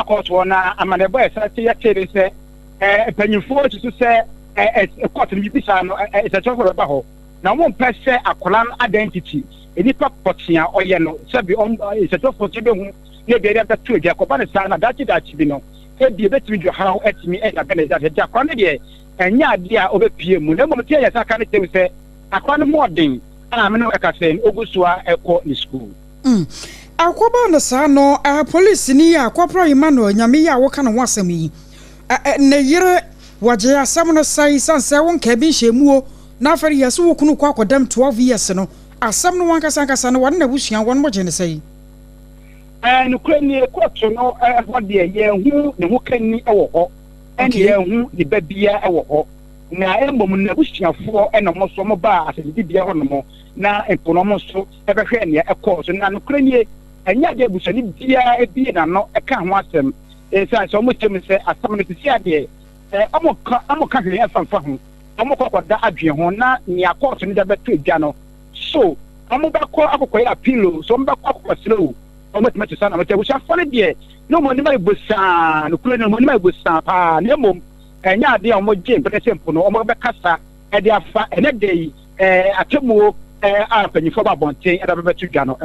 court one amane boy say yete say panyimfo to say court ni bi sa no e se cho for ba ho na won pese akolan identity enipa potia oye no se bi on e se cho for ti be hu ne be ria betu dia ko ba ne sa na dachi bi no e bi betimi dwo how etimi e da be da dia kwa ne de enya ade a obepie mu na mo tie ya saka ne tem se akwa ne modern ana me no e ka se ogusua eko ni school akoba no sa no police ni ya corporal Emmanuel nyame ya wo ka no wasam yi ne yire waje asam no sai sanse won ka bi hyemuo na afari yeso wo kunu kwa kodam 12 years no asam no wankasa kasa no won na busua won mo je ne sai no krani koto no ho de ye hu ne ho kani ewo ho ene ye hu ne babia ewo ho na embom na busuafo ena mo so mo ba asedi bia ho no mo na empono mo so ebehwe ne ekọ so na no krani enya de busani bia ebi na no eka ho asem say so mo tem say asam no tisi ade amoka hwe afanfa ho amokokoda adwe ho na nia court no da beto adwa no so amobakọ akokoya apilo so mbakọ akokoselo omotimati sana mate busha fone de no mo ni mai busa no kule no mo ni mai busa pa ne mom enya ade a mo je mpeke sempo no omo be kasa e de afa ene de atemu a panyifo ba bonten e da beto adwa no